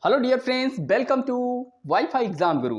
Hello dear friends, welcome to WiFi Exam Guru.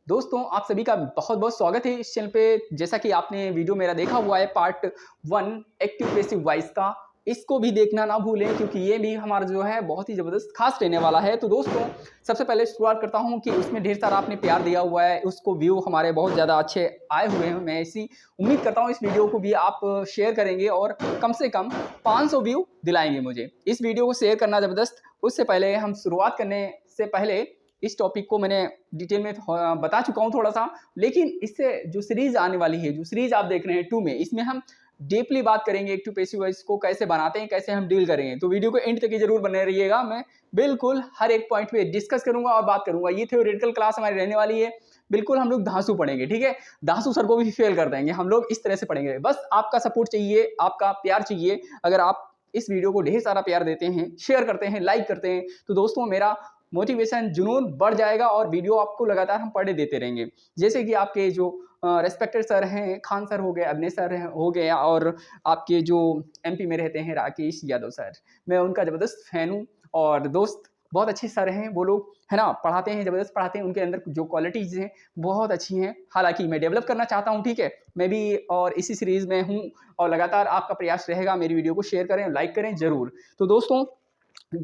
दोस्तों, आप सभी का बहुत बहुत स्वागत है इस चैनल पे। जैसा कि आपने वीडियो मेरा देखा हुआ है पार्ट 1 एक्टिव पैसिव वॉइस का, इसको भी देखना ना भूलें क्योंकि ये भी हमारा जो है बहुत ही ज़बरदस्त खास रहने वाला है। तो दोस्तों, सबसे पहले शुरुआत करता हूँ कि उसमें ढेर सारा आपने प्यार दिया हुआ है, उसको व्यू हमारे बहुत ज़्यादा अच्छे आए हुए हैं। मैं ऐसी उम्मीद करता हूँ इस वीडियो को भी आप शेयर करेंगे और कम से कम 500 व्यू दिलाएंगे मुझे। इस वीडियो को शेयर करना ज़बरदस्त। उससे पहले हम शुरुआत करने से पहले इस टॉपिक को मैंने डिटेल में बता चुका हूँ थोड़ा सा, लेकिन इससे जो सीरीज आने वाली है, जो सीरीज आप देख रहे हैं 2 में, इसमें हम डीपली बात करेंगे एक्टिव पैसिव वॉइस को कैसे बनाते हैं, कैसे हम डील करेंगे। तो वीडियो को एंड तक जरूर बने रहिएगा। मैं बिल्कुल हर एक पॉइंट पे डिस्कस करूंगा और बात करूंगा। ये थ्योरेटिकल क्लास हमारी रहने वाली है, बिल्कुल हम लोग धांसू पढ़ेंगे, ठीक है। धांसू सर को भी फेल कर देंगे हम लोग, इस तरह से पढ़ेंगे। बस आपका सपोर्ट चाहिए, आपका प्यार चाहिए। अगर आप इस वीडियो को ढेर सारा प्यार देते हैं, शेयर करते हैं, लाइक करते हैं, तो दोस्तों मेरा मोटिवेशन जुनून बढ़ जाएगा और वीडियो आपको लगातार हम पढ़े देते रहेंगे। जैसे कि आपके जो रेस्पेक्टेड सर हैं, खान सर हो गए, अभिनय सर हो गए, और आपके जो एमपी में रहते हैं राकेश यादव सर, मैं उनका ज़बरदस्त फ़ैन हूँ और दोस्त बहुत अच्छे सर हैं वो लोग, है ना। पढ़ाते हैं, ज़बरदस्त पढ़ाते हैं, उनके अंदर जो क्वालिटीज़ हैं बहुत अच्छी हैं। हालांकि मैं डेवलप करना चाहता हूँ, ठीक है, मैं भी और इसी सीरीज़ में हूँ और लगातार आपका प्रयास रहेगा। मेरी वीडियो को शेयर करें, लाइक करें ज़रूर। तो दोस्तों,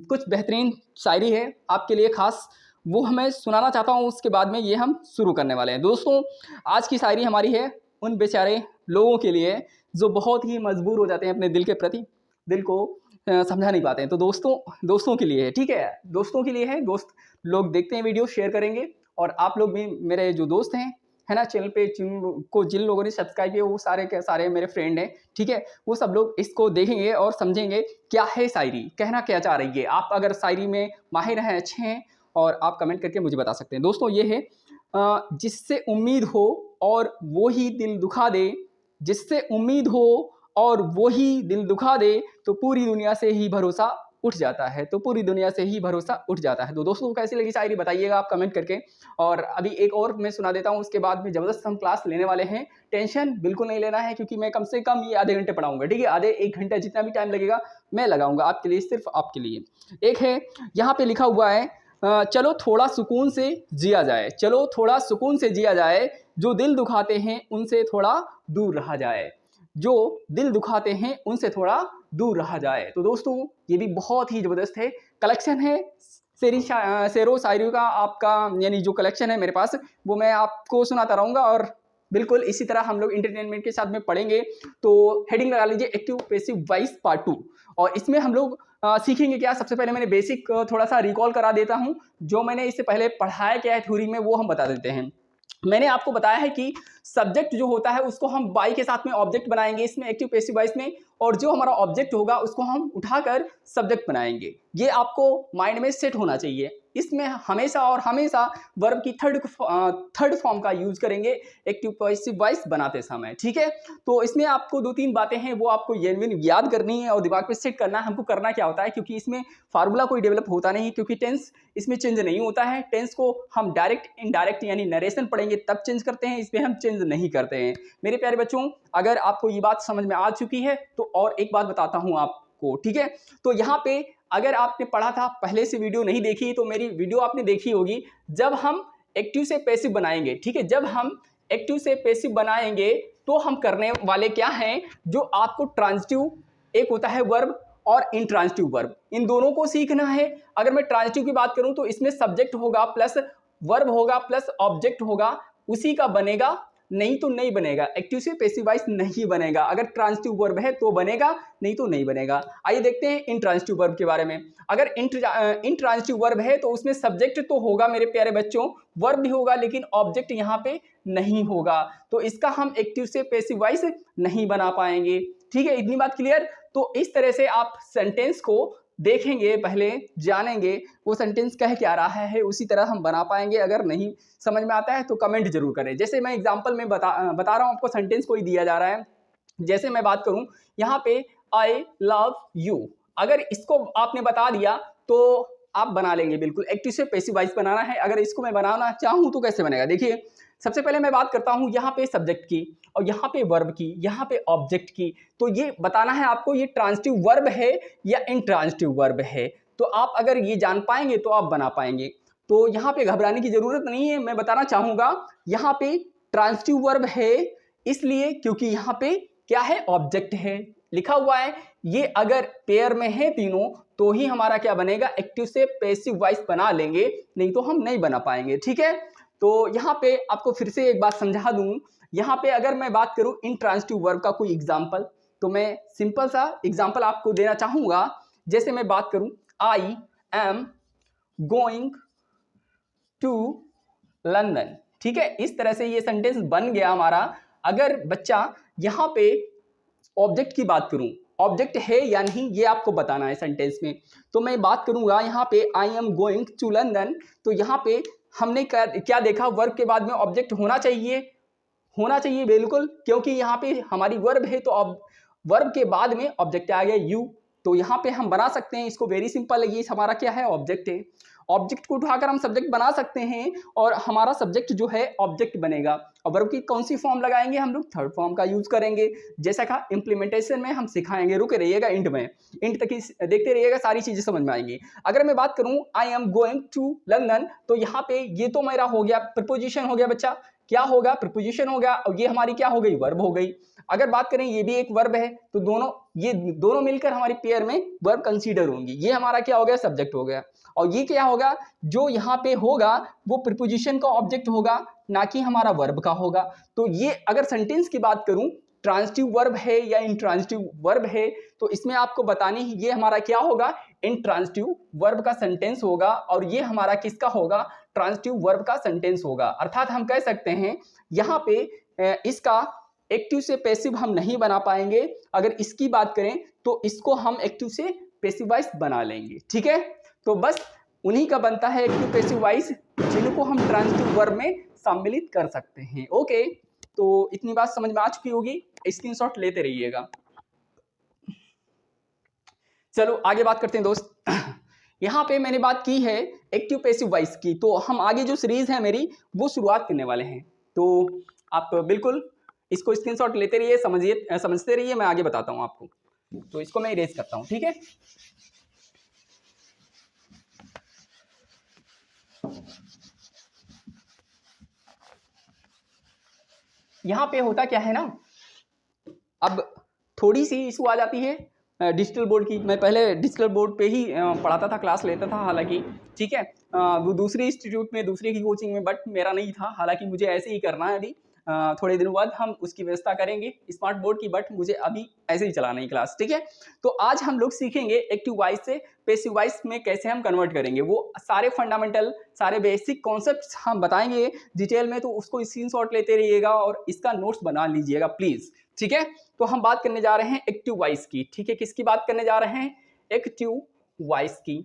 कुछ बेहतरीन शायरी है आपके लिए खास, वो हमें सुनाना चाहता हूँ। उसके बाद में ये हम शुरू करने वाले हैं। दोस्तों, आज की शायरी हमारी है उन बेचारे लोगों के लिए जो बहुत ही मजबूर हो जाते हैं अपने दिल के प्रति, दिल को समझा नहीं पाते हैं। तो दोस्तों के लिए है, ठीक है, दोस्तों के लिए है। दोस्त लोग देखते हैं वीडियो, शेयर करेंगे, और आप लोग भी मेरे जो दोस्त हैं, है ना, चैनल पे जिन लोगों ने सब्सक्राइब किया वो सारे के सारे मेरे फ्रेंड हैं, ठीक है। वो सब लोग इसको देखेंगे और समझेंगे क्या है शायरी, कहना क्या चाह रही है। आप अगर शायरी में माहिर हैं, अच्छे हैं, और आप कमेंट करके मुझे बता सकते हैं। दोस्तों, ये है जिससे उम्मीद हो और वो ही दिल दुखा दे, जिससे उम्मीद हो और वो ही दिल दुखा दे, तो पूरी दुनिया से ही भरोसा उठ जाता है, तो पूरी दुनिया से ही भरोसा उठ जाता है। तो दोस्तों, कैसी लगी शायरी बताइएगा आप कमेंट करके। और अभी एक और मैं सुना देता हूँ, उसके बाद में ज़बरदस्त हम क्लास लेने वाले हैं। टेंशन बिल्कुल नहीं लेना है क्योंकि मैं कम से कम ये आधे घंटे पढ़ाऊंगा, ठीक है। आधे 1 घंटा जितना भी टाइम लगेगा मैं लगाऊंगा आपके लिए, सिर्फ आपके लिए। एक है, यहाँ पे लिखा हुआ है चलो थोड़ा सुकून से जिया जाए, चलो थोड़ा सुकून से जिया जाए, जो दिल दुखाते हैं उनसे थोड़ा दूर रहा जाए, जो दिल दुखाते हैं उनसे थोड़ा दूर रहा जाए। तो दोस्तों, ये भी बहुत ही ज़बरदस्त है, कलेक्शन है शेरो शायरी का आपका, यानी जो कलेक्शन है मेरे पास वो मैं आपको सुनाता रहूँगा। और बिल्कुल इसी तरह हम लोग इंटरटेनमेंट के साथ में पढ़ेंगे। तो हेडिंग लगा लीजिए एक्टिव पैसिव वॉइस पार्ट 2। और इसमें हम लोग सीखेंगे क्या। सबसे पहले मैंने बेसिक थोड़ा सा रिकॉल करा देता हूँ, जो मैंने इससे पहले पढ़ाया क्या है थ्योरी में, वो हम बता देते हैं। मैंने आपको बताया है कि सब्जेक्ट जो होता है उसको हम बाई के साथ में ऑब्जेक्ट बनाएंगे इसमें एक्टिव पैसिव वॉइस में, और जो हमारा ऑब्जेक्ट होगा उसको हम उठाकर सब्जेक्ट बनाएंगे। ये आपको माइंड में सेट होना चाहिए। इसमें हमेशा और हमेशा वर्ब की थर्ड फॉर्म का यूज करेंगे एक्टिव पैसिव वॉइस बनाते समय, ठीक है। तो इसमें आपको 2-3 बातें हैं वो आपको याद करनी है और दिमाग पे सेट करना है। हमको करना क्या होता है, क्योंकि इसमें फार्मूला कोई डेवलप होता नहीं, क्योंकि टेंस इसमें चेंज नहीं होता है। टेंस को हम डायरेक्ट इनडायरेक्ट यानी नरेशन पढ़ेंगे तब चेंज करते हैं, इसमें हम चेंज नहीं करते हैं। मेरे प्यारे बच्चों, अगर आपको ये बात समझ में आ चुकी है तो और एक बात बताता हूं आपको, ठीक है। तो यहाँ पे अगर आपने पढ़ा था, पहले से वीडियो नहीं देखी तो मेरी वीडियो आपने देखी होगी, जब हम एक्टिव से पैसिव बनाएंगे, ठीक है। जब हम एक्टिव से पैसिव बनाएंगे तो हम करने वाले क्या हैं, जो आपको ट्रांजिटिव, एक होता है वर्ब और इंट्रांजिटिव वर्ब, इन दोनों को सीखना है। अगर मैं ट्रांजिटिव की बात करूं तो इसमें सब्जेक्ट होगा प्लस वर्ब होगा प्लस ऑब्जेक्ट होगा, उसी का बनेगा, नहीं तो नहीं बनेगा। एक्टिव से पैसिव वॉइस नहीं बनेगा। अगर ट्रांजिटिव वर्ब है तो बनेगा, नहीं तो नहीं बनेगा। आइए देखते हैं इंट्रांजिटिव वर्ब के बारे में। अगर इंट्रांजिटिव वर्ब है तो उसमें सब्जेक्ट तो होगा मेरे प्यारे बच्चों, वर्ब भी होगा, लेकिन ऑब्जेक्ट यहाँ पे नहीं होगा, तो इसका हम एक्टिव से पैसिव वॉइस नहीं बना पाएंगे, ठीक है। इतनी बात क्लियर। तो इस तरह से आप सेंटेंस को देखेंगे, पहले जानेंगे वो सेंटेंस कह क्या रहा है, उसी तरह हम बना पाएंगे। अगर नहीं समझ में आता है तो कमेंट जरूर करें। जैसे मैं एग्जांपल में बता रहा हूं आपको, सेंटेंस कोई दिया जा रहा है, जैसे मैं बात करूं यहाँ पे आई लव यू, अगर इसको आपने बता दिया तो आप बना लेंगे बिल्कुल। एक्टिव से पैसिव वॉइस बनाना है। अगर इसको मैं बनाना चाहूँ तो कैसे बनेगा, देखिए। सबसे पहले मैं बात करता हूँ यहाँ पे सब्जेक्ट की, और यहाँ पे वर्ब की, यहाँ पे ऑब्जेक्ट की। तो ये बताना है आपको, ये ट्रांजिटिव वर्ब है या इंट्रांजिटिव वर्ब है। तो आप अगर ये जान पाएंगे तो आप बना पाएंगे। तो यहाँ पे घबराने की जरूरत नहीं है। मैं बताना चाहूंगा यहाँ पे ट्रांजिटिव वर्ब है इसलिए क्योंकि यहाँ पे क्या है, ऑब्जेक्ट है लिखा हुआ है। ये अगर पेयर में है तीनों तो ही हमारा क्या बनेगा, एक्टिव से पैसिव वॉइस बना लेंगे, नहीं तो हम नहीं बना पाएंगे। ठीक है, तो यहाँ पे आपको फिर से एक बात समझा दूं। यहाँ पे अगर मैं बात करूं इंट्रांजिटिव वर्ब का कोई एग्जाम्पल, तो मैं सिंपल सा एग्जाम्पल आपको देना चाहूंगा। जैसे मैं बात करूं, I am going to London. ठीक है, इस तरह से ये सेंटेंस बन गया हमारा। अगर बच्चा यहाँ पे ऑब्जेक्ट की बात करूं, ऑब्जेक्ट है या नहीं ये आपको बताना है सेंटेंस में। तो मैं बात करूंगा यहाँ पे I am going to London, तो यहाँ पे हमने क्या देखा, वर्ब के बाद में ऑब्जेक्ट होना चाहिए बिल्कुल, क्योंकि यहाँ पे हमारी वर्ब है तो वर्ब के बाद में ऑब्जेक्ट आ गया यू। तो यहाँ पे हम बना सकते हैं इसको, वेरी सिंपल है, ये हमारा क्या है, ऑब्जेक्ट है। ऑब्जेक्ट को उठाकर हम सब्जेक्ट बना सकते हैं और हमारा सब्जेक्ट जो है ऑब्जेक्ट बनेगा। और वर्ब की कौन सी फॉर्म लगाएंगे हम लोग, थर्ड फॉर्म का यूज करेंगे। जैसा कहा इम्प्लीमेंटेशन में हम सिखाएंगे, रुके रहिएगा इंड में, इंड तक देखते रहिएगा, सारी चीजें समझ में आएंगी। अगर मैं बात करूं I am going to London, तो यहाँ पे ये तो मेरा हो गया प्रीपोजिशन हो गया बच्चा, क्या होगा, प्रीपोजिशन हो गया, और ये हमारी क्या हो गई, वर्ब हो गई। अगर बात करें ये भी एक वर्ब है, तो ये दोनों मिलकर हमारी पेयर में वर्ब कंसीडर होंगी। ये हमारा क्या हो गया, सब्जेक्ट हो गया। और ये क्या होगा, जो यहाँ पे होगा वो प्रीपोजिशन का ऑब्जेक्ट होगा, ना कि हमारा वर्ब का होगा। तो ये अगर सेंटेंस की बात करूं, ट्रांजिटिव वर्ब है या इंट्रांजिटिव वर्ब है, तो इसमें आपको बतानी ही, ये हमारा क्या होगा, इंट्रांजिटिव वर्ब का सेंटेंस होगा, और ये हमारा किसका होगा, ट्रांजिटिव वर्ब का सेंटेंस होगा। अर्थात हम कह सकते हैं यहाँ पे इसका एक्टिव से पैसिव हम नहीं बना पाएंगे। अगर इसकी बात करें तो इसको हम एक्टिव से पैसिव वॉइस बना लेंगे। ठीक है, तो बस उन्हीं का बनता है एक्टिव पैसिव वॉइस, जिनको हम ट्रांजिटिव वर्ब में सम्मिलित कर सकते हैं। ओके, तो इतनी बात समझ में आ चुकी होगी, स्क्रीनशॉट लेते रहिएगा। चलो आगे बात करते हैं दोस्त। यहाँ पे मैंने बात की है एक्टिव पैसिव वॉइस की, तो हम आगे जो सीरीज है मेरी वो शुरुआत करने वाले हैं। तो आप बिल्कुल इसको स्क्रीनशॉट लेते रहिए, समझते रहिए, मैं आगे बताता हूँ आपको। तो इसको मैं इरेज करता हूँ, ठीक है। यहाँ पे होता क्या है ना, अब थोड़ी सी इशू आ जाती है डिजिटल बोर्ड की। मैं पहले डिजिटल बोर्ड पे ही पढ़ाता था, क्लास लेता था हालांकि, ठीक है, वो दूसरे इंस्टीट्यूट में, दूसरे की कोचिंग में, बट मेरा नहीं था। हालांकि मुझे ऐसे ही करना है अभी, थोड़े दिनों बाद हम उसकी व्यवस्था करेंगे स्मार्ट बोर्ड की, बट मुझे अभी ऐसे ही चलाना है क्लास, ठीक है। तो आज हम लोग सीखेंगे एक्टिव वॉइस से पैसिव वॉइस में कैसे हम कन्वर्ट करेंगे। वो सारे फंडामेंटल, सारे बेसिक कॉन्सेप्ट्स हम बताएंगे डिटेल में, तो उसको स्क्रीनशॉट लेते रहिएगा और इसका नोट्स बना लीजिएगा प्लीज, ठीक है। तो हम बात करने जा रहे हैं एक्टिव वॉइस की, ठीक है। किसकी बात करने जा रहे हैं, एक्टिव वॉइस की।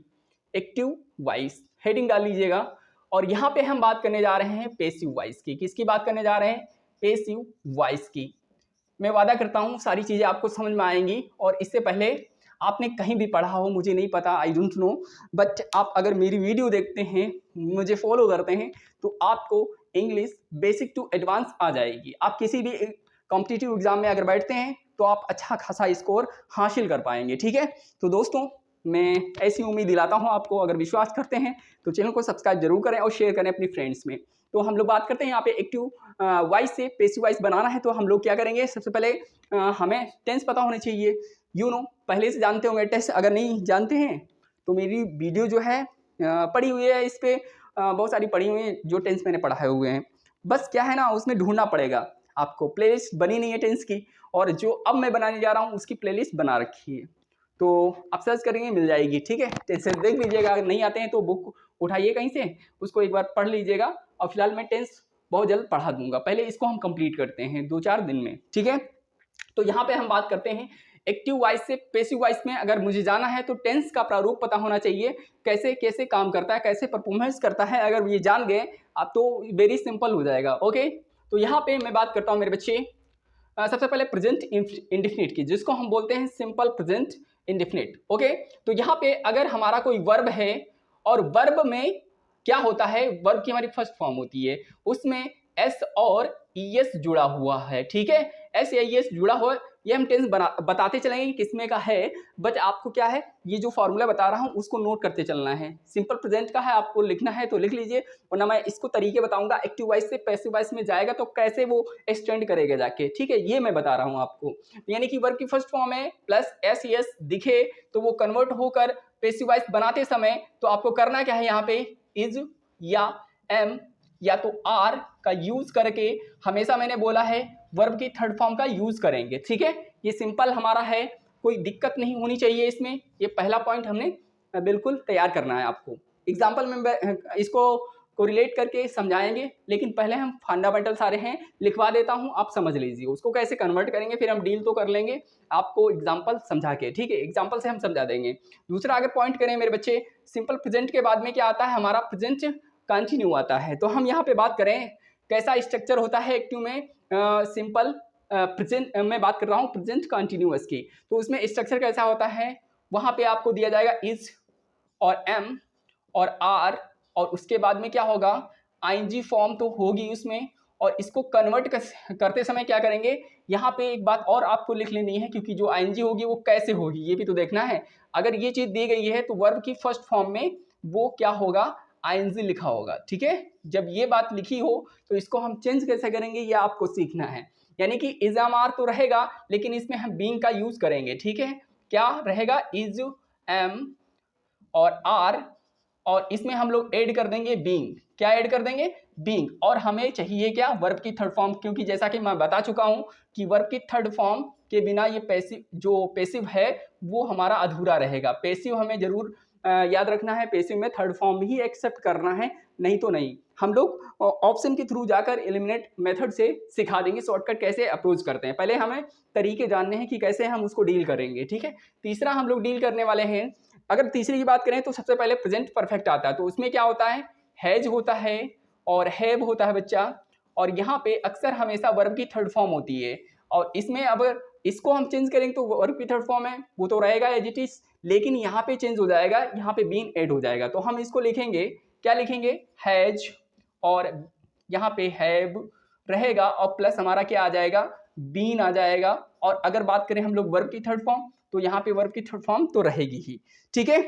एक्टिव वॉइस हेडिंग डाल लीजिएगा। और यहाँ पे हम बात करने जा रहे हैं पैसिव वॉइस की। किसकी बात करने जा रहे हैं, पैसिव वॉइस की। मैं वादा करता हूँ सारी चीजें आपको समझ में आएंगी। और इससे पहले आपने कहीं भी पढ़ा हो, मुझे नहीं पता, आई डोंट नो, बट आप अगर मेरी वीडियो देखते हैं, मुझे फॉलो करते हैं, तो आपको इंग्लिश बेसिक टू एडवांस आ जाएगी। आप किसी भी कॉम्पिटिटिव एग्जाम में अगर बैठते हैं तो आप अच्छा खासा स्कोर हासिल कर पाएंगे, ठीक है। तो दोस्तों, मैं ऐसी उम्मीद दिलाता हूं आपको। अगर विश्वास करते हैं तो चैनल को सब्सक्राइब जरूर करें और शेयर करें अपनी फ्रेंड्स में। तो हम लोग बात करते हैं यहाँ पे एक्टिव वॉइस से पैसिव वॉइस बनाना है, तो हम लोग क्या करेंगे, सबसे पहले हमें टेंस पता होने चाहिए। पहले से जानते होंगे टेंस। अगर नहीं जानते हैं तो मेरी वीडियो जो है पड़ी हुई है, इस पर बहुत सारी पड़ी हुई है जो टेंस मैंने पढ़ाए हुए हैं। बस क्या है ना, उसमें ढूंढना पड़ेगा आपको। प्लेलिस्ट बनी नहीं है टेंस की, और जो अब मैं बनाने जा रहा हूँ उसकी प्लेलिस्ट बना रखी है, तो आप सर्च करेंगे मिल जाएगी, ठीक है। टेंस देख लीजिएगा, अगर नहीं आते हैं तो बुक उठाइए कहीं से, उसको एक बार पढ़ लीजिएगा। और फिलहाल मैं टेंस बहुत जल्द पढ़ा दूंगा, पहले इसको हम कंप्लीट करते हैं 2-4 दिन में, ठीक है। तो यहाँ पे हम बात करते हैं एक्टिव वॉइस से पैसिव वॉइस में। अगर मुझे जाना है तो टेंस का प्रारूप पता होना चाहिए, कैसे कैसे काम करता है, कैसे परफॉर्मेंस करता है। अगर ये जान गए आप तो वेरी सिंपल हो जाएगा, ओके। तो यहाँ पे मैं बात करता हूँ मेरे बच्चे, सबसे पहले प्रेजेंट इंडेफिनिट की, जिसको हम बोलते हैं सिंपल प्रेजेंट इंडेफिनिट, ओके। तो यहाँ पे अगर हमारा कोई वर्ब है और वर्ब में क्या होता है, वर्ब की हमारी फर्स्ट फॉर्म होती है, उसमें एस और ईएस जुड़ा हुआ है, ठीक है। एस या ईएस जुड़ा हुआ ये हम टेंस बताते चलेंगे किसमें का है, बट आपको क्या है ये जो फॉर्मूला बता रहा हूँ उसको नोट करते चलना है। सिंपल प्रेजेंट का है, आपको लिखना है तो लिख लीजिए, वरना मैं इसको तरीके बताऊंगा एक्टिव वॉइस से पैसिव वॉइस में जाएगा तो कैसे वो एक्सटेंड करेगा जाके, ठीक है, ये मैं बता रहा हूँ आपको। यानी कि वर्ब की फर्स्ट फॉर्म है प्लस एस एस दिखे तो वो कन्वर्ट होकर पैसिव वॉइस बनाते समय तो आपको करना क्या है, यहाँ पे इज या एम या तो आर का यूज करके हमेशा मैंने बोला है वर्ब की थर्ड फॉर्म का यूज करेंगे, ठीक है। ये सिंपल हमारा है, कोई दिक्कत नहीं होनी चाहिए इसमें। ये पहला पॉइंट हमने बिल्कुल तैयार करना है आपको। एग्जाम्पल में इसको कोरिलेट करके समझाएंगे, लेकिन पहले हम फंडामेंटल सारे हैं लिखवा देता हूं, आप समझ लीजिए उसको कैसे कन्वर्ट करेंगे, फिर हम डील तो कर लेंगे आपको एग्जाम्पल समझा के, ठीक है, एग्जाम्पल से हम समझा देंगे। दूसरा अगर पॉइंट करें मेरे बच्चे, सिंपल प्रेजेंट के बाद में क्या आता है, हमारा प्रेजेंट कंटिन्यू आता है। तो हम यहाँ पे बात करें कैसा स्ट्रक्चर होता है एक्टिव में, सिंपल प्रेजेंट मैं बात कर रहा हूँ प्रेजेंट कंटिन्यूअस की, तो उसमें स्ट्रक्चर कैसा होता है, वहाँ पे आपको दिया जाएगा इज और एम और आर, और उसके बाद में क्या होगा आईएनजी फॉर्म तो होगी उसमें, और इसको कन्वर्ट करते समय क्या करेंगे, यहाँ पे एक बात और आपको लिख लेनी है, क्योंकि जो आईएनजी होगी वो कैसे होगी ये भी तो देखना है। अगर ये चीज दी गई है तो वर्ब की फर्स्ट फॉर्म में वो क्या होगा, आईएनजी लिखा होगा, ठीक है। जब ये बात लिखी हो तो इसको हम चेंज कैसे करेंगे ये आपको सीखना है। यानी कि इज एम आर तो रहेगा, लेकिन इसमें हम बीइंग का यूज करेंगे, ठीक है। क्या रहेगा, इज एम और आर, और इसमें हम लोग ऐड कर देंगे बीइंग। क्या ऐड कर देंगे, बीइंग। और हमें चाहिए क्या, वर्ब की थर्ड फॉर्म, क्योंकि जैसा कि मैं बता चुका हूं कि वर्ब की थर्ड फॉर्म के बिना ये पैसिव जो पैसिव है वो हमारा अधूरा रहेगा। पैसिव हमें जरूर याद रखना है, पैसिव में थर्ड फॉर्म ही एक्सेप्ट करना है, नहीं तो नहीं। हम लोग ऑप्शन के थ्रू जाकर एलिमिनेट मेथड से सिखा देंगे शॉर्टकट कैसे अप्रोच करते हैं। पहले हमें तरीके जानने हैं कि कैसे हम उसको डील करेंगे, ठीक है। तीसरा हम लोग डील करने वाले हैं, अगर तीसरी की बात करें तो सबसे पहले प्रेजेंट परफेक्ट आता है। तो उसमें क्या होता है, हैज होता है और हैव होता है बच्चा, और यहाँ पे अक्सर हमेशा वर्ब की थर्ड फॉर्म होती है। और इसमें अब इसको हम चेंज करेंगे तो वर्ब की थर्ड फॉर्म है वो तो रहेगा एज इट इज, लेकिन यहाँ पे चेंज हो जाएगा, यहाँ पे बीन ऐड हो जाएगा। तो हम इसको लिखेंगे, क्या लिखेंगे, हैज, और यहाँ पे हैव रहेगा और प्लस हमारा क्या आ जाएगा, बीन आ जाएगा। और अगर बात करें हम लोग वर्ब की थर्ड फॉर्म, तो यहाँ पे वर्ब की थर्ड फॉर्म तो रहेगी ही, ठीक है।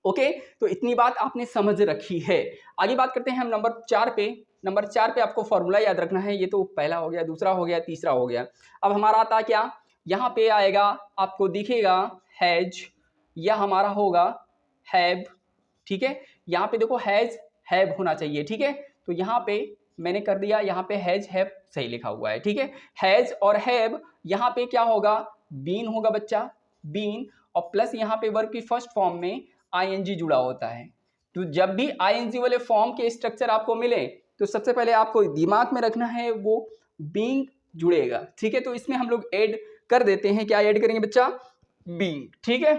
ओके, तो इतनी बात आपने समझ रखी है। आगे बात करते हैं हम नंबर 4 पे। नंबर 4 पे आपको फॉर्मूला याद रखना है, ये तो पहला हो गया, दूसरा हो गया, तीसरा हो गया। अब हमारा आता क्या, यहाँ पे आएगा आपको दिखेगा हैज, या हमारा होगा हैव, ठीक है। यहाँ पे देखो हैज हैव होना चाहिए, ठीक है। तो यहाँ पे मैंने कर दिया, यहाँ पे हैज हैव सही लिखा हुआ है, ठीक है। हैज और हैव, यहाँ पे क्या होगा, बीन होगा बच्चा, बीन, और प्लस यहाँ पे वर्ब की फर्स्ट फॉर्म में आईएनजी जुड़ा होता है। तो जब भी आईएनजी वाले फॉर्म के स्ट्रक्चर आपको मिले तो सबसे पहले आपको दिमाग में रखना है वो बीइंग जुड़ेगा, ठीक है। तो इसमें हम लोग ऐड कर देते हैं, क्या ऐड करेंगे बच्चा, बीइंग, ठीक है।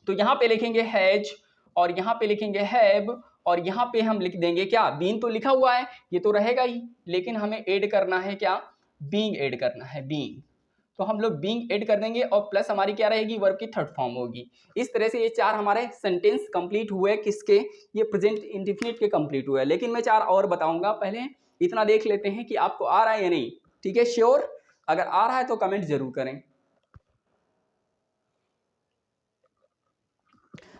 तो यहाँ पे लिखेंगे हैज और यहाँ पे लिखेंगे हैव, और यहाँ पे हम लिख देंगे क्या, बीइंग तो लिखा हुआ है ये तो रहेगा ही, लेकिन हमें ऐड करना है क्या, बीइंग ऐड करना है, बीइंग। तो हम लोग बीइंग ऐड कर देंगे और प्लस हमारी क्या रहेगी, वर्ब की थर्ड फॉर्म होगी। इस तरह से ये 4 हमारे सेंटेंस कंप्लीट हुए, किसके, ये प्रेजेंट इंडेफिनिट के कंप्लीट हुए। लेकिन मैं 4 और बताऊंगा, पहले इतना देख लेते हैं कि आपको आ रहा है या नहीं, ठीक है। श्योर, अगर आ रहा है तो कमेंट जरूर करें।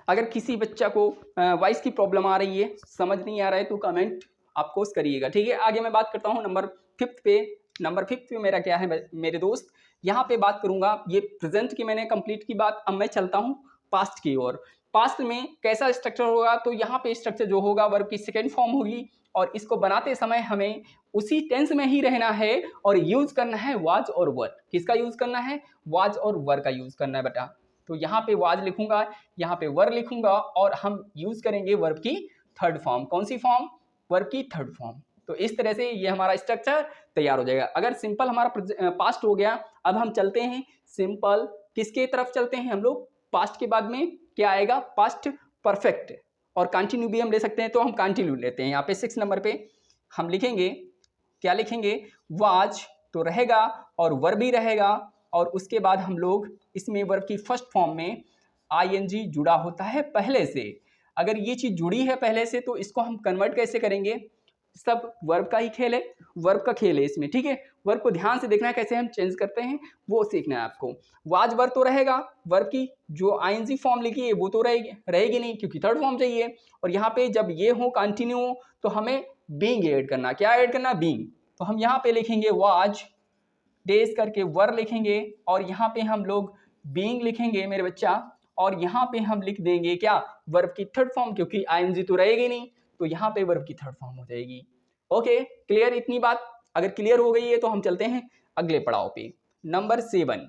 अगर किसी बच्चा को वॉइस की प्रॉब्लम आ रही है, समझ नहीं आ रहा है, तो कमेंट आपको करिएगा, ठीक है। आगे मैं बात करता हूँ नंबर 5 पे। नंबर 5 पे मेरा क्या है मेरे दोस्त, यहाँ पे बात करूंगा, ये प्रेजेंट की मैंने कंप्लीट की बात, अब मैं चलता हूँ पास्ट की ओर। पास्ट में कैसा स्ट्रक्चर होगा, तो यहाँ पे स्ट्रक्चर जो होगा वर्ब की सेकेंड फॉर्म होगी, और इसको बनाते समय हमें उसी टेंस में ही रहना है और यूज करना है वाज और वर। किसका यूज करना है, वाज और वर का यूज करना है बेटा। तो यहाँ पे वाज लिखूंगा, यहाँ पे वर लिखूंगा, और हम यूज करेंगे वर्ब की थर्ड फॉर्म। कौन सी फॉर्म, वर्ब की थर्ड फॉर्म। तो इस तरह से ये हमारा स्ट्रक्चर तैयार हो जाएगा। अगर सिंपल हमारा पास्ट हो गया, अब हम चलते हैं सिंपल, किसके तरफ चलते हैं हम लोग, पास्ट के बाद में क्या आएगा, पास्ट परफेक्ट, और कंटिन्यू भी हम ले सकते हैं, तो हम कंटिन्यू लेते हैं। यहाँ पे 6 नंबर पे हम लिखेंगे, क्या लिखेंगे, वाज तो रहेगा और वर्ब भी रहेगा, और उसके बाद हम लोग इसमें वर्ब की फर्स्ट फॉर्म में आईएनजी जुड़ा होता है पहले से। अगर ये चीज जुड़ी है पहले से तो इसको हम कन्वर्ट कैसे करेंगे, सब वर्ब का ही खेल है, वर्ब का खेल है इसमें, ठीक है। वर्ब को ध्यान से देखना है कैसे हम चेंज करते हैं, वो सीखना है आपको। वाज वर्ब तो रहेगा, वर्ब की जो आईएनजी फॉर्म लिखी है वो तो रहेगी नहीं, क्योंकि थर्ड फॉर्म चाहिए। और यहाँ पे जब ये हो कंटिन्यू तो हमें बीइंग ऐड करना, क्या ऐड करना, बीइंग। तो हम यहाँ पे लिखेंगे वाज डेज करके वर लिखेंगे, और यहाँ पे हम लोग बीइंग लिखेंगे मेरे बच्चा, और यहाँ पे हम लिख देंगे क्या, वर्ब की थर्ड फॉर्म, क्योंकि आईएनजी तो रहेगी नहीं, तो यहाँ पे वर्ब की थर्ड फॉर्म हो जाएगी। ओके, क्लियर इतनी बात? अगर क्लियर हो गई है तो हम चलते हैं अगले पड़ाव पे, नंबर 7।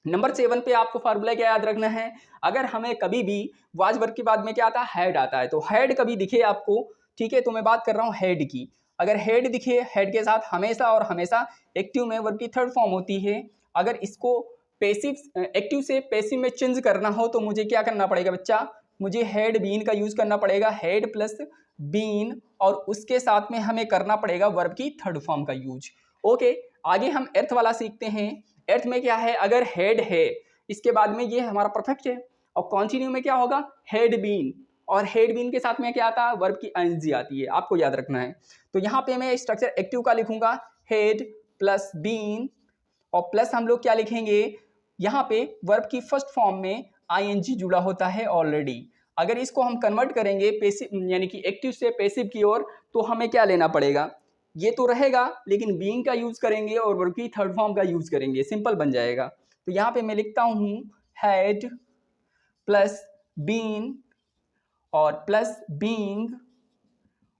नंबर 7 पे आपको फार्मूला क्या याद रखना है, अगर हमें कभी भी वाज वर्ब के बाद में क्या आता है, हेड आता है, तो हेड कभी दिखे आपको, ठीक है, तो मैं बात कर रहा हूँ हेड की। अगर हेड दिखे, हेड के साथ हमेशा और हमेशा एक्टिव में वर्ब की थर्ड फॉर्म होती है। अगर इसको पैसिव एक्टिव से पैसिव में चेंज करना हो तो मुझे क्या करना पड़ेगा बच्चा, मुझे हेड बीन का यूज करना पड़ेगा, हेड प्लस बीन, और उसके साथ में हमें करना पड़ेगा वर्ब की थर्ड फॉर्म का यूज। ओके, आगे हम एर्थ वाला सीखते हैं। एर्थ में क्या है, अगर हेड है इसके बाद में ये हमारा परफेक्ट है, और कॉन्टिन्यू में क्या होगा, हेड बीन, और हेड बीन के साथ में क्या आता है, वर्ब की आईएनजी आती है, आपको याद रखना है। तो यहाँ पे मैं स्ट्रक्चर एक्टिव का लिखूंगा, हेड प्लस बीन, और प्लस हम लोग क्या लिखेंगे, यहाँ पे वर्ब की फर्स्ट फॉर्म में आईएनजी जुड़ा होता है ऑलरेडी। अगर इसको हम कन्वर्ट करेंगे पैसिव यानी कि एक्टिव से पैसिव की ओर, तो हमें क्या लेना पड़ेगा, ये तो रहेगा लेकिन बीइंग का यूज करेंगे और वर्ब की थर्ड फॉर्म का यूज करेंगे, सिंपल बन जाएगा। तो यहाँ पे मैं लिखता हूँ हैड प्लस बीन और प्लस बीइंग,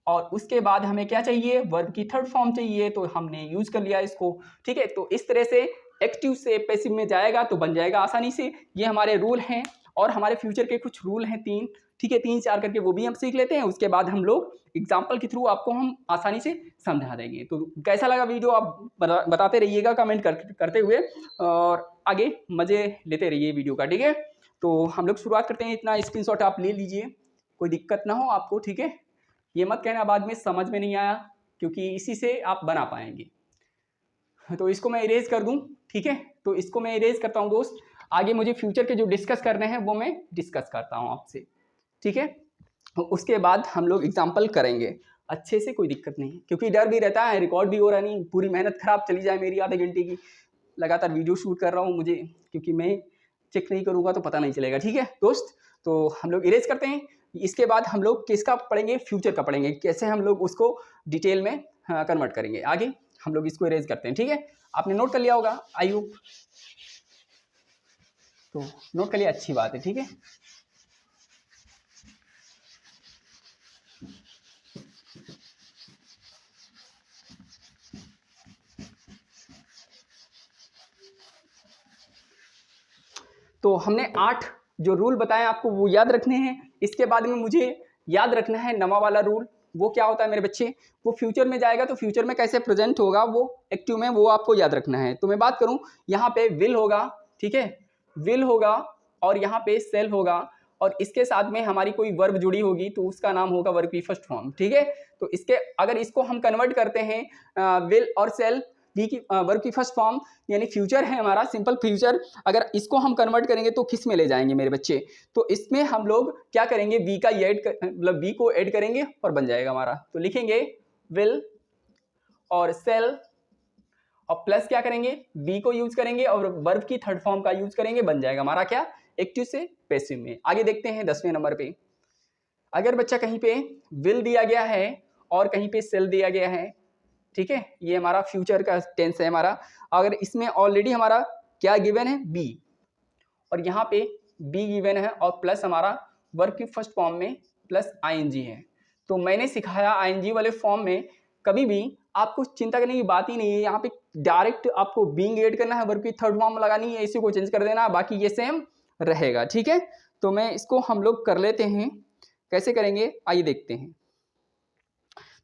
और उसके बाद हमें क्या चाहिए, वर्ब की थर्ड फॉर्म चाहिए, तो हमने यूज कर लिया इसको, ठीक है। तो इस तरह से एक्टिव से पैसिव में जाएगा तो बन जाएगा आसानी से। ये हमारे रूल हैं, और हमारे फ्यूचर के कुछ रूल हैं 3, ठीक है, 3-4 करके, वो भी हम सीख लेते हैं। उसके बाद हम लोग एग्जाम्पल के थ्रू आपको हम आसानी से समझा देंगे। तो कैसा लगा वीडियो आप बताते रहिएगा कमेंट करते हुए, और आगे मजे लेते रहिए वीडियो का, ठीक है। तो हम लोग शुरुआत करते हैं, इतना स्क्रीनशॉट आप ले लीजिए, कोई दिक्कत ना हो आपको, ठीक है। ये मत कहना बाद में समझ में नहीं आया, क्योंकि इसी से आप बना पाएंगे। तो इसको मैं इरेज कर दूं, ठीक है, तो इसको मैं इरेज करता हूं दोस्त। आगे मुझे फ्यूचर के जो डिस्कस करने हैं वो मैं डिस्कस करता हूं आपसे, ठीक है। उसके बाद हम लोग एग्जाम्पल करेंगे अच्छे से, कोई दिक्कत नहीं, क्योंकि डर भी रहता है रिकॉर्ड भी हो रहा नहीं, पूरी मेहनत खराब चली जाए मेरी आधे घंटे की, लगातार वीडियो शूट कर रहा हूँ मुझे, क्योंकि मैं चेक नहीं करूँगा तो पता नहीं चलेगा, ठीक है दोस्त। तो हम लोग इरेज करते हैं। इसके बाद हम लोग किसका पढ़ेंगे, फ्यूचर का पढ़ेंगे, कैसे हम लोग उसको डिटेल में कन्वर्ट करेंगे। आगे हम लोग इसको इरेज करते हैं, ठीक है। आपने नोट कर लिया होगा आई होप, तो नोट कर लिया, अच्छी बात है, ठीक है। तो हमने 8 जो रूल बताए आपको वो याद रखने हैं। इसके बाद में मुझे याद रखना है नवा वाला रूल, वो क्या होता है मेरे बच्चे, वो फ्यूचर में जाएगा तो फ्यूचर में कैसे प्रेजेंट होगा वो एक्टिव में, वो आपको याद रखना है। तो मैं बात करूं, यहाँ पे विल होगा, ठीक है, विल होगा, और यहाँ पे सेल होगा, और इसके साथ में हमारी कोई वर्ब जुड़ी होगी तो उसका नाम होगा वर्ब की फर्स्ट फॉर्म, ठीक है। तो इसके अगर इसको हम कन्वर्ट करते हैं विल और सेल, वी की वर्ब की फर्स्ट फॉर्म यानी फ्यूचर है हमारा, सिंपल फ्यूचर, अगर इसको हम कन्वर्ट करेंगे तो किस में ले जाएंगे मेरे बच्चे, तो इसमें हम लोग क्या करेंगे, वी का मतलब वी को ऐड करेंगे और बन जाएगा हमारा। तो लिखेंगे विल और सेल, और प्लस क्या करेंगे, वी को यूज करेंगे और वर्ब की थर्ड फॉर्म का यूज करेंगे, बन जाएगा हमारा क्या, एक्टिव से पैसिव में। आगे देखते हैं 10वें नंबर पे। अगर बच्चा कहीं पे विल दिया गया है और कहीं पे सेल दिया गया है, ठीक है, ये हमारा फ्यूचर का टेंस है हमारा, अगर इसमें ऑलरेडी हमारा क्या गिवन है, बी, और यहाँ पे बी गिवन है और प्लस हमारा वर्ब की फर्स्ट फॉर्म में प्लस आईएनजी है, तो मैंने सिखाया आईएनजी वाले फॉर्म में कभी भी आपको चिंता करने की बात ही नहीं है। यहाँ पे डायरेक्ट आपको बीइंग ऐड करना है, वर्ब की थर्ड फॉर्म लगानी है, इसी को चेंज कर देना, बाकी ये सेम रहेगा, ठीक है। तो मैं इसको हम लोग कर लेते हैं, कैसे करेंगे आइए देखते हैं।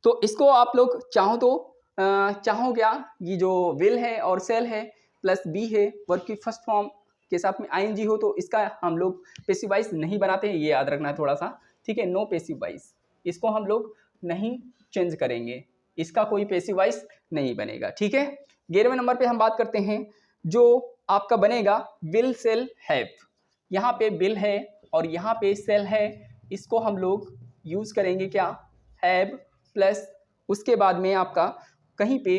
तो इसको आप लोग चाहो तो चाहो क्या, ये जो विल है और सेल है प्लस बी है, वर्ब की फर्स्ट फॉर्म के साथ में आईएनजी हो, तो इसका हम लोग पैसिव वॉइस नहीं बनाते हैं, ये याद रखना है थोड़ा सा, ठीक है, नो पैसिव वॉइस, इसको हम लोग नहीं चेंज करेंगे, इसका कोई पैसिव वॉइस नहीं बनेगा, ठीक है। 11वें नंबर पे हम बात करते हैं, जो आपका बनेगा विल सेल हैव, यहाँ पे विल है और यहाँ पे सेल है, इसको हम लोग यूज करेंगे क्या, हैव प्लस उसके बाद में आपका कहीं पे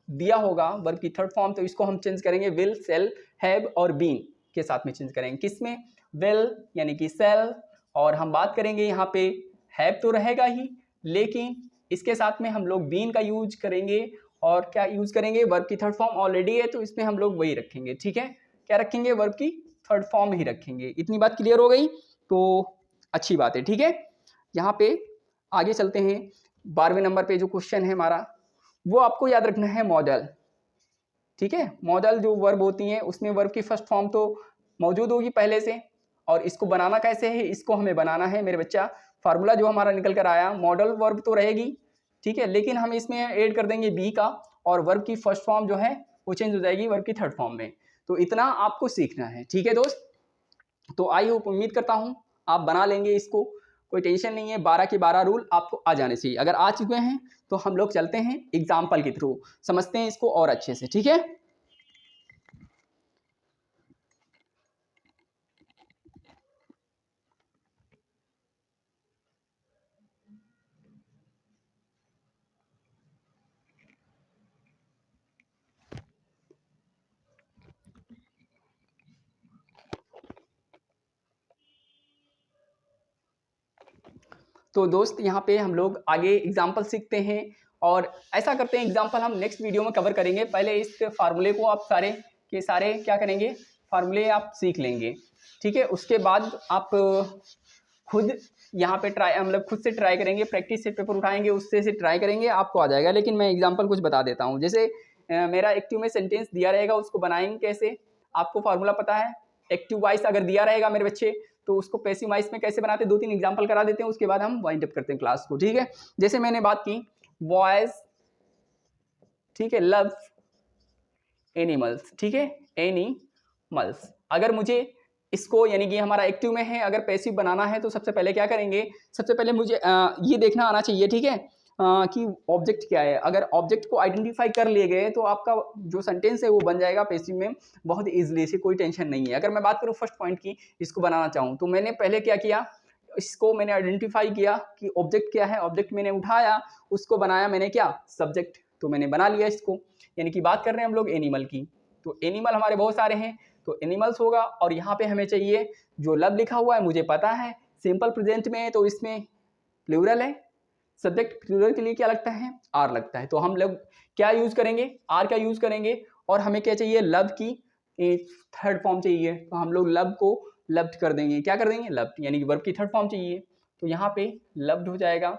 दिया होगा वर्ब की थर्ड फॉर्म, तो इसको हम चेंज करेंगे विल, सेल, हैव और बीन के साथ में चेंज करेंगे। किसमें? विल यानी कि सेल, और हम बात करेंगे यहाँ पे हैव तो रहेगा ही, लेकिन इसके साथ में हम लोग बीन का यूज करेंगे। और क्या यूज करेंगे? वर्ब की थर्ड फॉर्म ऑलरेडी है तो इसमें हम लोग वही रखेंगे। ठीक है, क्या रखेंगे? वर्ब की थर्ड फॉर्म ही रखेंगे। इतनी बात क्लियर हो गई तो अच्छी बात है। ठीक है, यहाँ पे आगे चलते हैं। 12वें नंबर पे जो क्वेश्चन है हमारा, वो आपको याद रखना है मॉडल। ठीक है, मॉडल जो वर्ब होती हैं उसमें वर्ब की फर्स्ट फॉर्म तो मौजूद होगी पहले से, और इसको बनाना कैसे है, इसको हमें बनाना है मेरे बच्चा। फार्मूला जो हमारा निकल कर आया, मॉडल वर्ब तो रहेगी, ठीक है, लेकिन हम इसमें ऐड कर देंगे बी का, और वर्ब की फर्स्ट फॉर्म जो है वो चेंज हो जाएगी वर्ब की थर्ड फॉर्म में। तो इतना आपको सीखना है। ठीक है दोस्त, तो आई होप, उम्मीद करता हूँ आप बना लेंगे इसको, कोई टेंशन नहीं है। 12 के 12 रूल आपको आ जाने चाहिए। अगर आ चुके हैं तो हम लोग चलते हैं एग्जाम्पल के थ्रू, समझते हैं इसको और अच्छे से। ठीक है, तो दोस्त यहाँ पे हम लोग आगे एग्जाम्पल सीखते हैं, और ऐसा करते हैं एग्जाम्पल हम नेक्स्ट वीडियो में कवर करेंगे। पहले इस फार्मूले को आप सारे के सारे क्या करेंगे, फार्मूले आप सीख लेंगे। ठीक है, उसके बाद आप खुद यहाँ पे ट्राई, मतलब खुद से ट्राई करेंगे, प्रैक्टिस से पेपर उठाएंगे, उससे से ट्राई करेंगे, आपको आ जाएगा। लेकिन मैं एग्जाम्पल कुछ बता देता हूँ। जैसे मेरा एक्टिव में सेंटेंस दिया रहेगा, उसको बनाएंगे कैसे, आपको फार्मूला पता है। एक्टिव वॉइस अगर दिया रहेगा मेरे बच्चे, तो उसको पैसिव वॉइस में कैसे बनाते हैं, 2-3 एग्जाम्पल करा देते हैं, उसके बाद हम वाइंड अप करते हैं क्लास को। ठीक है, जैसे मैंने बात की वॉइस, ठीक है, लव एनिमल्स, ठीक है, एनिमल्स। अगर मुझे इसको यानी कि हमारा एक्टिव में है, अगर पैसिव बनाना है तो सबसे पहले क्या करेंगे, सबसे पहले मुझे ये देखना आना चाहिए, ठीक है, कि ऑब्जेक्ट क्या है। अगर ऑब्जेक्ट को आइडेंटिफाई कर लिए गए तो आपका जो सेंटेंस है वो बन जाएगा पैसिव में बहुत ईजिली से, कोई टेंशन नहीं है। अगर मैं बात करूँ फर्स्ट पॉइंट की, इसको बनाना चाहूँ तो मैंने पहले क्या किया, इसको मैंने आइडेंटिफाई किया कि ऑब्जेक्ट क्या है, ऑब्जेक्ट मैंने उठाया, उसको बनाया मैंने क्या, सब्जेक्ट, तो मैंने बना लिया इसको। यानी कि बात कर रहे हैं हम लोग एनिमल की, तो एनिमल हमारे बहुत सारे हैं, तो एनिमल्स होगा। और यहाँ पे हमें चाहिए जो लव लिखा हुआ है, मुझे पता है सिंपल प्रेजेंट में है तो इसमें प्लूरल है, सब्जेक्ट प्लूरल के लिए क्या लगता है, आर लगता है, तो हम लोग क्या यूज करेंगे, आर का यूज करेंगे। और हमें क्या चाहिए, लव की थर्ड फॉर्म चाहिए, तो हम लोग लव को लव्ड कर देंगे, क्या कर देंगे, लव्ड, यानी कि वर्ब की थर्ड फॉर्म चाहिए, तो यहाँ पे लव्ड हो जाएगा।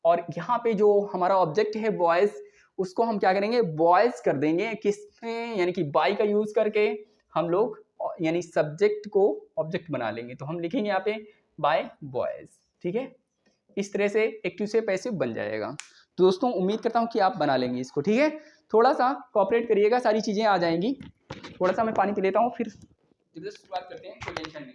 और यहाँ पे जो हमारा ऑब्जेक्ट है बॉयज, उसको हम क्या करेंगे, बॉयज कर देंगे, किसमें, यानी कि बाई का यूज करके हम लोग यानी सब्जेक्ट को ऑब्जेक्ट बना लेंगे, तो हम लिखेंगे यहाँ पे बाय बॉयज। ठीक है, इस तरह से एक्टिव से पैसिव बन जाएगा। तो दोस्तों उम्मीद करता हूँ कि आप बना लेंगे इसको। ठीक है, थोड़ा सा कोऑपरेट करिएगा, सारी चीज़ें आ जाएंगी। थोड़ा सा मैं पानी पी लेता हूँ, फिर शुरुआत करते हैं, कोई टेंशन नहीं।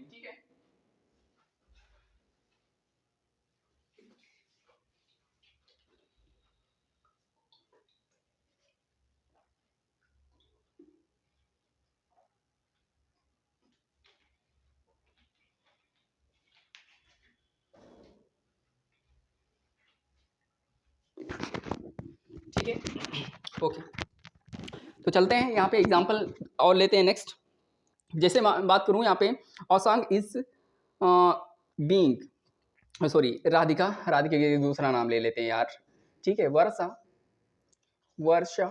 ठीक है, ठीक है, ओके, तो चलते हैं यहाँ पे एग्जाम्पल और लेते हैं नेक्स्ट। जैसे बात करूँ यहाँ पे, औसंग is being, sorry, Radhika, Radhika के दूसरा नाम ले लेते हैं यार। ठीक है, वर्षा, वर्षा,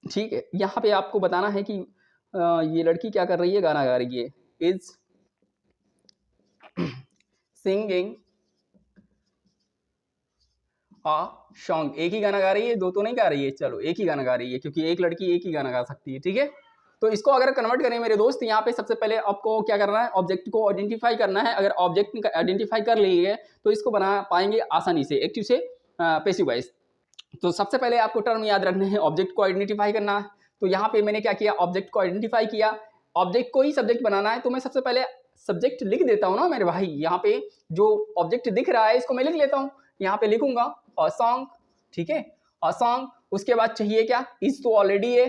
ठीक है, यहाँ पे आपको बताना है कि ये लड़की क्या कर रही है, गाना गा रही है, इज सिंगिंग आ सॉन्ग। एक ही गाना गा रही है, दो तो नहीं गा रही है, चलो एक ही गाना गा रही है, क्योंकि एक लड़की एक ही गाना गा सकती है। ठीक है, तो इसको अगर कन्वर्ट करें मेरे दोस्त, यहाँ पे सबसे पहले आपको क्या करना है, ऑब्जेक्ट को आइडेंटिफाई करना है। अगर ऑब्जेक्ट आइडेंटिफाई कर लिए तो इसको बना पाएंगे आसानी से, एक्टिव से पैसिव वॉइस। तो सबसे पहले आपको टर्म याद रखने हैं, ऑब्जेक्ट को आइडेंटिफाई करना है। तो यहाँ पे मैंने क्या किया, ऑब्जेक्ट को आइडेंटिफाई किया, ऑब्जेक्ट को ही सब्जेक्ट बनाना है, तो मैं सबसे पहले सब्जेक्ट लिख देता हूँ ना मेरे भाई। यहाँ पे जो ऑब्जेक्ट दिख रहा है इसको मैं लिख लेता हूँ, यहाँ पे लिखूंगा अ सॉन्ग। ठीक है, अ सॉन्ग, उसके बाद चाहिए क्या, इज तो ऑलरेडी है,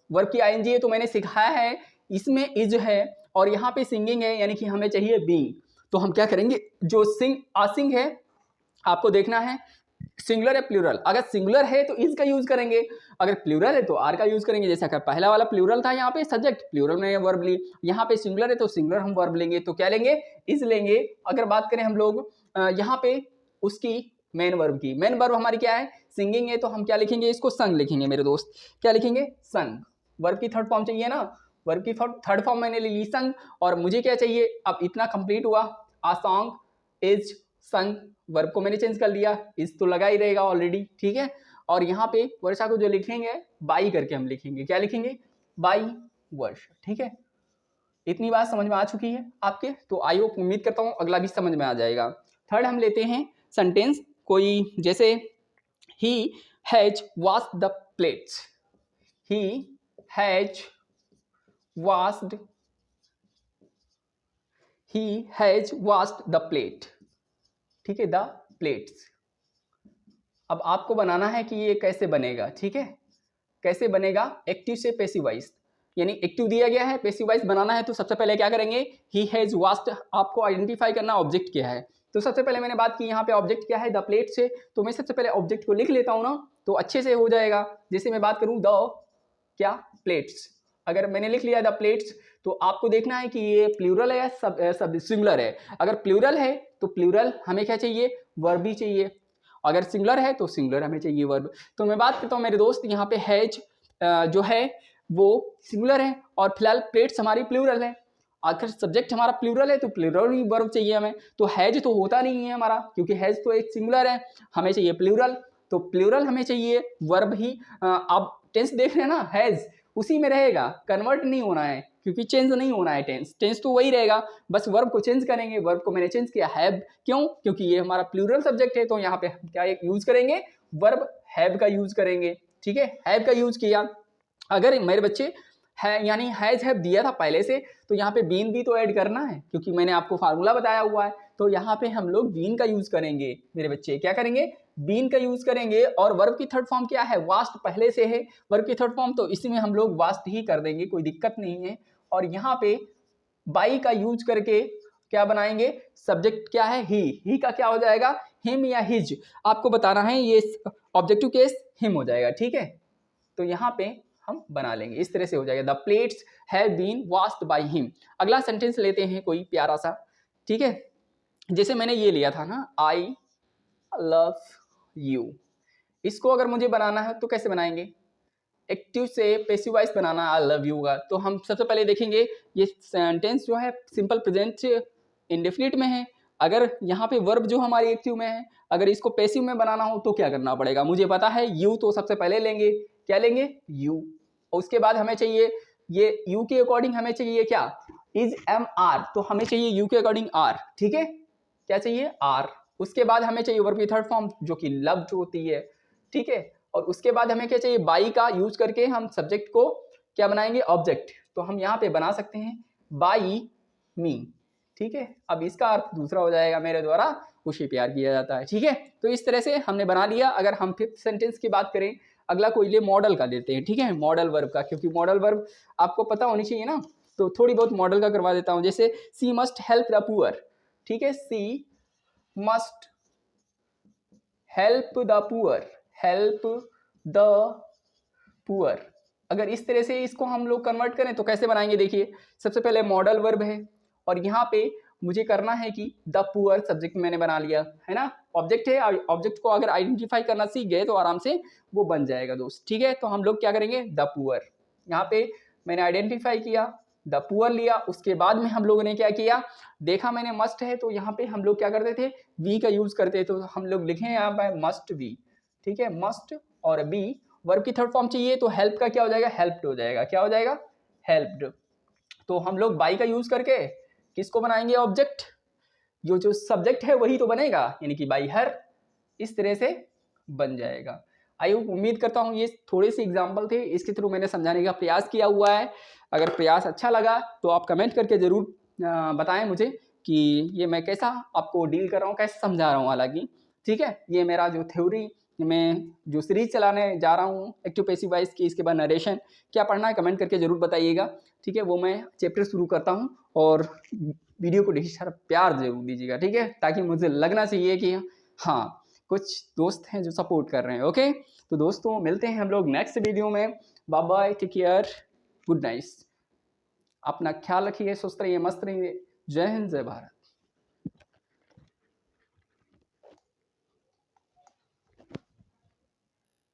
वर्ब की आईएनजी है तो मैंने सिखाया है, इसमें इज है, और यहाँ पे सिंगिंग है, यानी कि हमें चाहिए बीइंग। तो हम क्या करेंगे, जो सिंग आसिंग है, आपको देखना है सिंगुलर है प्लूरल, अगर सिंगुलर है तो इज का यूज करेंगे, अगर प्लूरल है तो आर का यूज करेंगे। जैसा कि पहला वाला प्लूरल था, यहाँ पे सब्जेक्ट, प्लूरल में वर्ब ली, यहाँ पे सिंगुलर है तो सिंगुलर हम वर्ब लेंगे, तो क्या लेंगे, इज लेंगे। अगर बात करें हम लोग यहाँ पे उसकी मेन वर्ब की, मेन वर्ब हमारी क्या है, सिंगिंग है, तो हम क्या लिखेंगे, इसको संग लिखेंगे मेरे दोस्त, क्या लिखेंगे, संग। वर्ब की थर्ड फॉर्म चाहिए ना, वर्ब की थर्ड फॉर्म मैंने ले ली संग, और मुझे क्या चाहिए, अब इतना कंप्लीट हुआ, आ सॉन्ग इज संग, वर्ब को मैंने चेंज कर लिया, इस तो लगा ही रहेगा ऑलरेडी, ठीक है। और यहाँ पे वर्षा को जो लिखेंगे बाई करके हम लिखेंगे, क्या लिखेंगे, बाई वर्षा, ठीक है। इतनी बात समझ में आ चुकी है आपके, तो आई होप, उम्मीद करता हूँ अगला भी समझ में आ जाएगा। थर्ड हम लेते हैं सेंटेंस, कोई जैसे he has washed the plates, he has washed, he has washed the plate, ठीक है, द प्लेट्स। अब आपको बनाना है कि ये कैसे बनेगा, ठीक है, कैसे बनेगा, एक्टिव से पैसिव वॉइस, यानी एक्टिव दिया गया है, पैसिव वॉइस बनाना है, तो सबसे पहले क्या करेंगे, ही हैज वॉश्ड, आपको आइडेंटिफाई करना ऑब्जेक्ट क्या है। तो सबसे पहले मैंने बात की यहाँ पे ऑब्जेक्ट क्या है, द प्लेट से, तो मैं सबसे पहले ऑब्जेक्ट को लिख लेता हूँ ना, तो अच्छे से हो जाएगा। जैसे मैं बात करूँ द क्या प्लेट्स, अगर मैंने लिख लिया द प्लेट्स, तो आपको देखना है कि ये प्लूरल है या सब सिंगुलर है। अगर प्लूरल है तो प्लूरल हमें क्या चाहिए, वर्ब ही चाहिए, अगर सिंगुलर है तो सिंगुलर हमें चाहिए वर्ब। तो मैं बात करता हूँ मेरे दोस्त, यहाँ पे हैज जो है वो सिंगुलर है, और फिलहाल प्लेट्स हमारी प्लूरल है, आखिर सब्जेक्ट हमारा प्लूरल है तो प्लूरल ही वर्ब चाहिए हमें। तो हैज तो होता नहीं है हमारा, क्योंकि हैज तो एक सिंगुलर है, हमें चाहिए प्लूरल, तो प्लूरल हमें चाहिए, वर्ब ही। आप टेंस देख रहे हैं ना, हैज उसी में रहेगा, कन्वर्ट नहीं होना है, क्योंकि चेंज नहीं होना है, टेंस तो वही रहेगा, बस वर्ब को चेंज करेंगे। वर्ब को मैंने चेंज किया हैव, क्यों, क्योंकि ये हमारा प्लूरल सब्जेक्ट है, तो यहाँ पे हम क्या यूज करेंगे, वर्ब हैव का यूज करेंगे, ठीक है, हैव का यूज किया। अगर मेरे बच्चे है यानी हैज हैव दिया था पहले से, तो यहाँ पे बीन भी तो ऐड करना है, क्योंकि मैंने आपको फार्मूला बताया हुआ है, तो यहाँ पे हम लोग बीन का यूज करेंगे मेरे बच्चे, क्या करेंगे, बीन का यूज करेंगे। और वर्ब की थर्ड फॉर्म क्या है, वास्ट पहले से है वर्ब की थर्ड फॉर्म, तो इसी में हम लोग वास्ट ही कर देंगे, कोई दिक्कत नहीं है। और यहाँ पे बाई का यूज करके क्या बनाएंगे, सब्जेक्ट क्या है, ही का क्या हो जाएगा, हिम या हिज, आपको बताना है, ये ऑब्जेक्टिव केस हिम हो जाएगा, ठीक है। तो यहाँ पे हम बना लेंगे, इस तरह से हो जाएगा, the plates have been washed by him. अगला सेंटेंस लेते हैं कोई प्यारा सा, ठीक है, जैसे मैंने ये लिया था ना, आई लव यू, इसको अगर मुझे बनाना है तो कैसे बनाएंगे, एक्टिव से passive voice banana I love you का। तो हम सबसे पहले देखेंगे ये सेंटेंस जो है सिंपल प्रेजेंट इंडेफिनिट में है, अगर यहाँ पे वर्ब जो हमारी एक्टिव में है, अगर इसको पैसिव में बनाना हो तो क्या करना पड़ेगा, मुझे पता है यू, तो सबसे पहले लेंगे, क्या लेंगे, यू, और उसके बाद हमें चाहिए, ये यू के अकॉर्डिंग हमें चाहिए क्या, इज एम आर, तो हमें चाहिए यू के अकॉर्डिंग आर, ठीक है, क्या चाहिए, आर। उसके बाद हमें चाहिए वर्ब की थर्ड फॉर्म जो कि लव जो होती है, ठीक है, और उसके बाद हमें क्या चाहिए, बाई का यूज करके हम सब्जेक्ट को क्या बनाएंगे, ऑब्जेक्ट, तो हम यहाँ पे बना सकते हैं बाई मी, ठीक है। अब इसका अर्थ दूसरा हो जाएगा, मेरे द्वारा उसे प्यार किया जाता है, ठीक है। तो इस तरह से हमने बना लिया। अगर हम फिफ्थ सेंटेंस की बात करें, अगला कोई ले मॉडल का लेते हैं, ठीक है, मॉडल वर्ब का, क्योंकि मॉडल वर्ब आपको पता होनी चाहिए ना, तो थोड़ी बहुत मॉडल का करवा देता हूँ। जैसे she must help the poor, ठीक है, she must help the poor, help the poor. अगर इस तरह से इसको हम लोग कन्वर्ट करें तो कैसे बनाएंगे, देखिए, सबसे पहले मॉडल वर्ब है, और यहाँ पे मुझे करना है कि द पुअर सब्जेक्ट मैंने बना लिया है ना, ऑब्जेक्ट है, ऑब्जेक्ट को अगर आइडेंटिफाई करना सीख गए तो आराम से वो बन जाएगा दोस्त, ठीक है। तो हम लोग क्या करेंगे, द पुअर, यहाँ पे मैंने आइडेंटिफाई किया, द पुअर लिया, उसके बाद में हम लोगों ने क्या किया, देखा मैंने मस्ट है, तो यहाँ पे हम लोग क्या करते थे, वी का यूज करते, तो हम लोग लिखे यहाँ पे मस्ट वी, ठीक है, मस्ट और बी, वर्ब की थर्ड फॉर्म चाहिए, तो हेल्प का क्या हो जाएगा, हेल्प्ड हो जाएगा, क्या हो जाएगा, हेल्प्ड। तो हम लोग बाई का यूज करके किसको बनाएंगे, ऑब्जेक्ट, जो सब्जेक्ट है वही तो बनेगा, यानी कि बाई हर, इस तरह से बन जाएगा। आई उम्मीद करता हूँ ये थोड़े से एग्जाम्पल थे, इसके थ्रू मैंने समझाने का प्रयास किया हुआ है। अगर प्रयास अच्छा लगा तो आप कमेंट करके ज़रूर बताएं मुझे कि ये मैं कैसा आपको डील कर रहा हूँ, कैसे समझा रहा हूँ, हालांकि ठीक है। ये मेरा जो थ्योरी मैं जो सीरीज चलाने जा रहा हूँ एक्टिव पैसिव वॉइस की, इसके बाद नरेशन क्या पढ़ना है कमेंट करके ज़रूर बताइएगा, ठीक है। वो मैं चैप्टर शुरू करता हूँ, और वीडियो को ढेर सारा प्यार जरूर दीजिएगा, ठीक है, ताकि मुझे लगना चाहिए कि हाँ कुछ दोस्त हैं जो सपोर्ट कर रहे हैं। ओके, तो दोस्तों मिलते हैं हम लोग नेक्स्ट वीडियो में। Bye bye, take care, good night. अपना ख्याल रखिए, स्वस्थ रहिए, मस्त रहिए। जय हिंद, जय भारत।